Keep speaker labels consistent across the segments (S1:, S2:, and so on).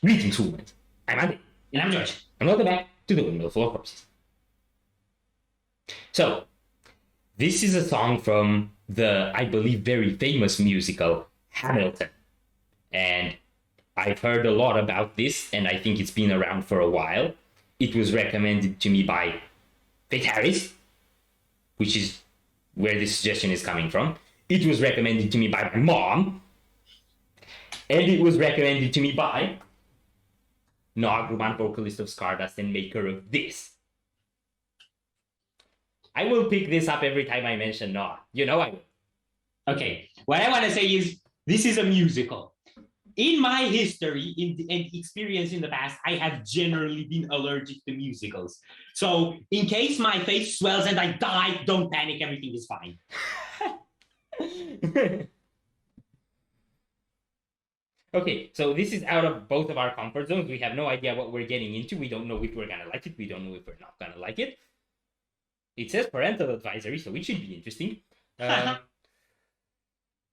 S1: Greetings, humans. I'm Andy.
S2: And I'm George.
S1: And welcome back to the Windmill full of corpses. So, this is a song from the, I believe, very famous musical Hamilton. And I've heard a lot about this, and I think it's been around for a while. It was recommended to me by Faith Harris, which is where this suggestion is coming from. It was recommended to me by my mom. And it was recommended to me by Nog, Ruban, vocalist of Stardust and maker of this. I will pick this up every time I mention Nog. You know I will.
S2: Okay, what I want to say is this is a musical. In my history and experience in the past, I have generally been allergic to musicals. So in case my face swells and I die, don't panic, everything is fine.
S1: Okay, so this is out of both of our comfort zones. We have no idea what we're getting into. We don't know if we're gonna like it. We don't know if we're not gonna like it. It says parental advisory, so it should be interesting.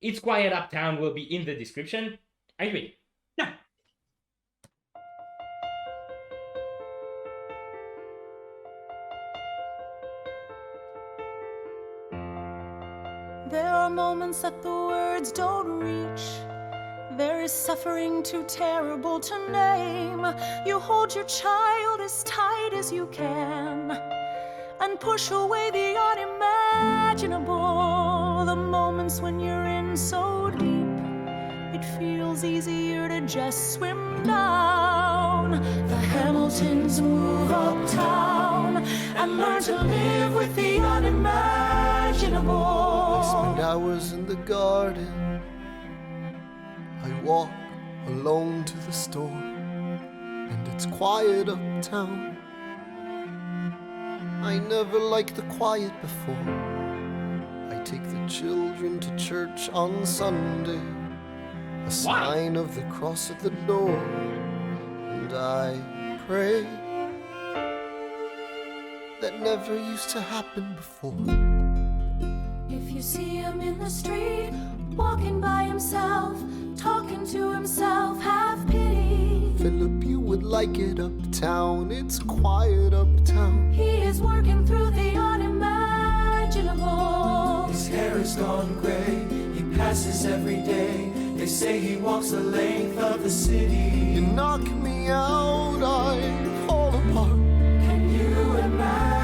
S1: It's Quiet Uptown will be in the description. Are you ready?
S2: Yeah.
S3: There are moments that the words don't reach. There is suffering too terrible to name. You hold your child as tight as you can and push away the unimaginable. The moments when you're in so deep, it feels easier to just swim down. The Hamiltons move uptown and learn to live with the unimaginable.
S4: I spend hours in the garden. I walk alone to the store, and it's quiet uptown. I never liked the quiet before. I take the children to church on Sunday, a sign of the cross at the door, and I pray. That never used to happen before.
S3: If you see him in the street, walking by himself, talking to himself, have pity.
S4: Philip, you would like it uptown. It's quiet uptown.
S3: He is working through the unimaginable.
S5: His hair is gone gray. He passes every day. They say he walks the length of the city.
S4: You knock me out, I fall apart.
S5: Can you imagine?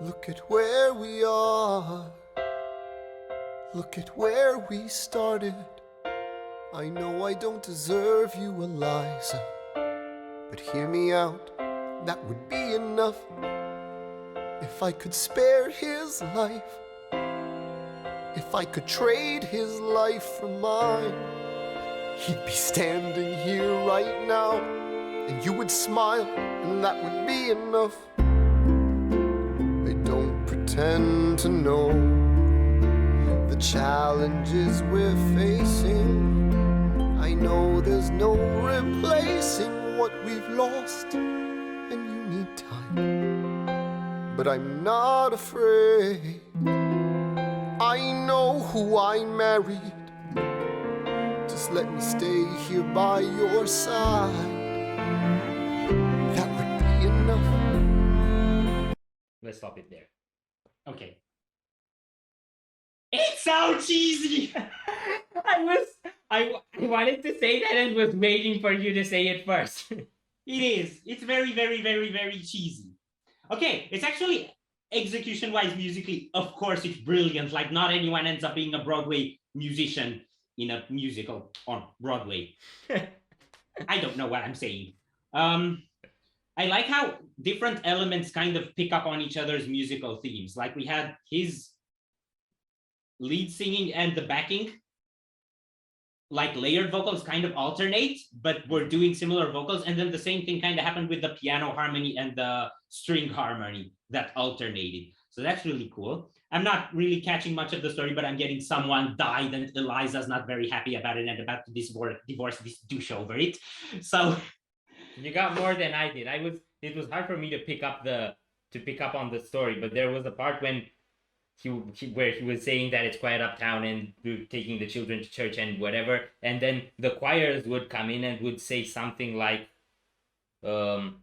S4: Look at where we are. Look at where we started. I know I don't deserve you, Eliza, but hear me out, that would be enough. If I could spare his life, if I could trade his life for mine, he'd be standing here right now, and you would smile, and that would be enough. I don't pretend to know the challenges we're facing. I know there's no replacing what we've lost, and you need time. But I'm not afraid. I know who I married. Just let me stay here by your side. That would be enough.
S1: Let's stop it there.
S2: Okay. It's so cheesy!
S1: I wanted to say that and was waiting for you to say it first.
S2: It is. It's very, very, very, very cheesy. Okay, it's actually execution-wise, musically, of course, it's brilliant. Like, not anyone ends up being a Broadway musician in a musical on Broadway. I don't know what I'm saying. I like how different elements kind of pick up on each other's musical themes. Like, we had his lead singing and the backing, like layered vocals kind of alternate, but we're doing similar vocals. And then the same thing kind of happened with the piano harmony and the string harmony that alternated. So that's really cool. I'm not really catching much of the story, but I'm getting someone died and Eliza's not very happy about it and about to divorce this douche over it. So
S1: You got more than I did. It was hard for me to pick up the to pick up on the story, but there was a part when where he was saying that it's quiet uptown and taking the children to church and whatever, and then the choirs would come in and would say something like, I'm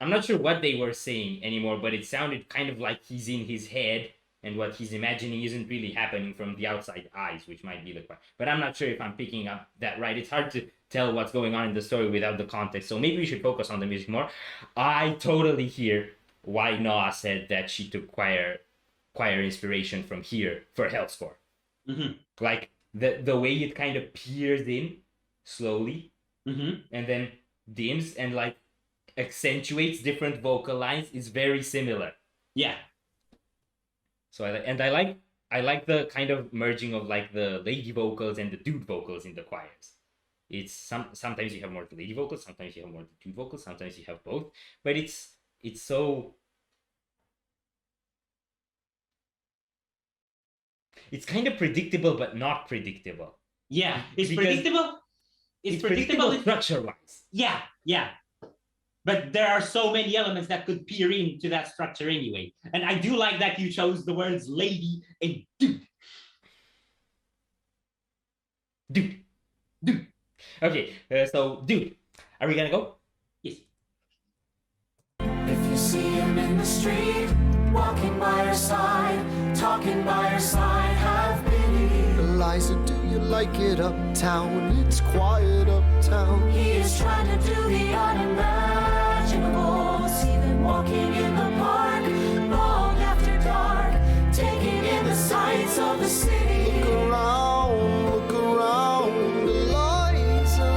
S1: not sure what they were saying anymore, but it sounded kind of like he's in his head and what he's imagining isn't really happening from the outside eyes, which might be the choir. But I'm not sure if I'm picking up that right. It's hard to tell what's going on in the story without the context, so maybe we should focus on the music more. I totally hear why Noah said that she took choir inspiration from here for Hellscore.
S2: Mm-hmm.
S1: Like the way it kind of peers in slowly,
S2: Mm-hmm.
S1: and then dims and like accentuates different vocal lines is very similar.
S2: Yeah.
S1: So I like the kind of merging of like the lady vocals and the dude vocals in the choirs. It's sometimes you have more lady vocals, sometimes you have more dude vocals, sometimes you have both, but it's so, it's kind of predictable but not predictable.
S2: Yeah, it's
S1: Because
S2: predictable. It's predictable.
S1: structure wise.
S2: Yeah, yeah. But there are so many elements that could peer into that structure anyway. And I do like that you chose the words lady and dude.
S1: Dude. Okay, so dude, are we gonna go?
S2: Yes.
S5: If you see him in the street, walking by your side, talking by your side, have pity.
S4: Eliza, do you like it uptown? It's quiet uptown.
S5: He is trying to do the unimaginable. See them walking in the park, long after dark, taking in the sights of the city.
S4: Look around, Eliza.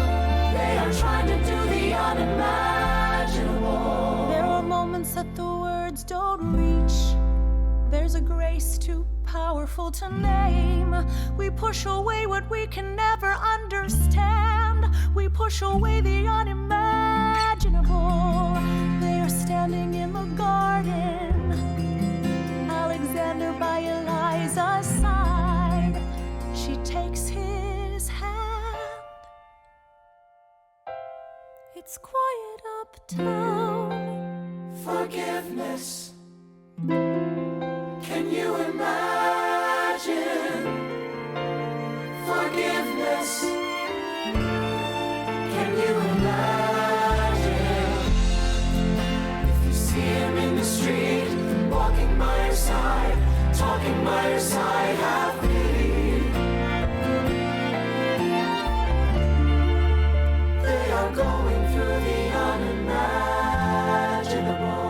S5: They are trying to do the unimaginable.
S3: There are moments that the words don't reach. There's a grace too powerful to name. We push away what we can never understand. We push away the unimaginable. They are standing in the garden, Alexander by Eliza's side. She takes his hand. It's quiet uptown.
S5: Forgiveness. Can you imagine? Forgiveness. Can you imagine? If you see him in the street, walking by your side, talking by your side, have pity. They are going through the unimaginable.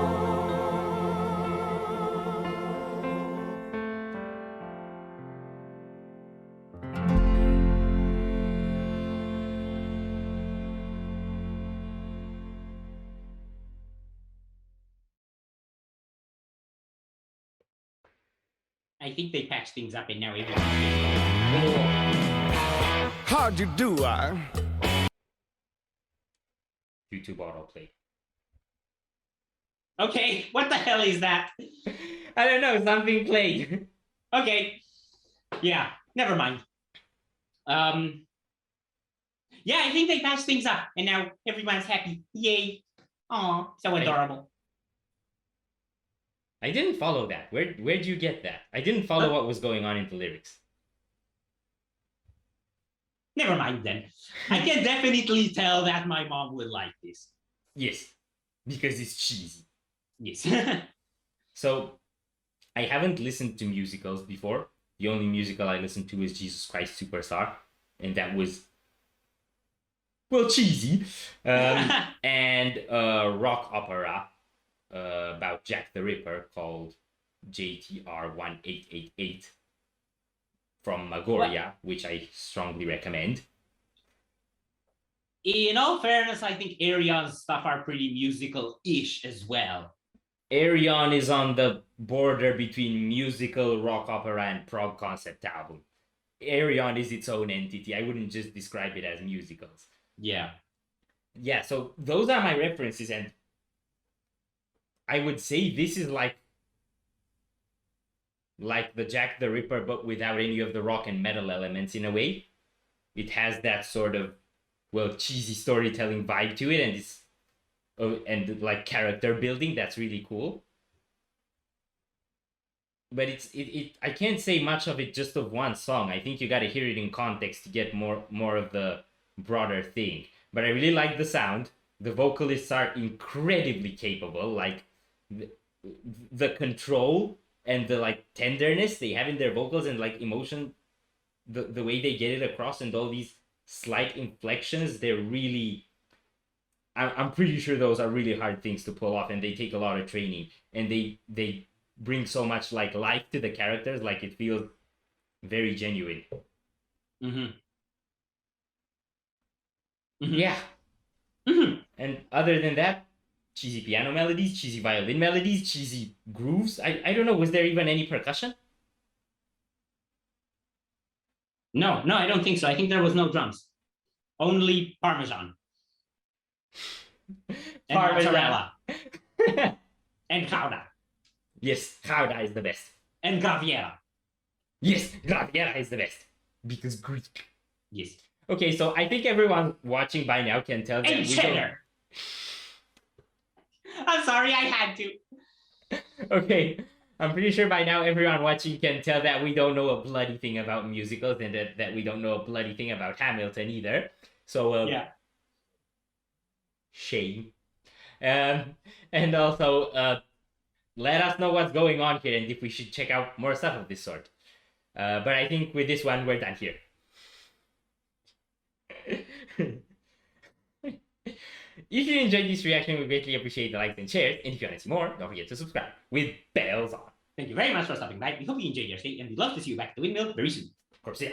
S2: I think they patched things up and now everyone.
S6: How'd you do,
S1: YouTube autoplay.
S2: Okay, what the hell is that?
S1: I don't know, something played.
S2: Okay. Yeah, never mind. Yeah, I think they patched things up and now everyone's happy. Yay. Aw, so adorable.
S1: I didn't follow that. Where'd you get that? I didn't follow what was going on in the lyrics.
S2: Never mind then. I can definitely tell that my mom would like this.
S1: Yes, because it's cheesy.
S2: Yes.
S1: So, I haven't listened to musicals before. The only musical I listened to is Jesus Christ Superstar, and that was, well, cheesy. And a rock opera about Jack the Ripper called JTR 1888 from Magoria, which I strongly recommend.
S2: In all fairness, I think Arion's stuff are pretty musical-ish as well.
S1: Arion is on the border between musical, rock opera, and prog concept album. Arion is its own entity. I wouldn't just describe it as musicals.
S2: Yeah.
S1: Yeah, so those are my references, and I would say this is like the Jack the Ripper, but without any of the rock and metal elements in a way. It has that sort of, well, cheesy storytelling vibe to it, and it's and like character building. That's really cool. But I can't say much of it just of one song. I think you got to hear it in context to get more of the broader thing. But I really like the sound. The vocalists are incredibly capable. Like the control and the like tenderness they have in their vocals and like emotion, the way they get it across and all these slight inflections, they're really. I'm pretty sure those are really hard things to pull off, and they take a lot of training, and they bring so much like life to the characters. Like it feels very genuine.
S2: Mm-hmm.
S1: Yeah.
S2: Mm-hmm.
S1: And other than that, cheesy piano melodies, cheesy violin melodies, cheesy grooves. I don't know, was there even any percussion?
S2: No, I don't think so. I think there was no drums. Only Parmesan. And
S1: Parmesan.
S2: mozzarella. And Gouda.
S1: Yes, Gouda is the best.
S2: And Graviera.
S1: Yes, Graviera is the best. Because Greek.
S2: Yes.
S1: Okay, so I think everyone watching by now can tell that
S2: And
S1: we don't...
S2: cheddar. I'm sorry, I had to.
S1: Okay, I'm pretty sure by now everyone watching can tell that we don't know a bloody thing about musicals and that we don't know a bloody thing about Hamilton either. So,
S2: Yeah.
S1: shame. And also, let us know what's going on here and if we should check out more stuff of this sort. But I think with this one, we're done here. If you enjoyed this reaction, we greatly appreciate the likes and shares. And if you want to see more, don't forget to subscribe with bells on.
S2: Thank you very much for stopping by. We hope you enjoyed your stay, and we'd love to see you back at the Windmill very soon.
S1: Of course, yeah.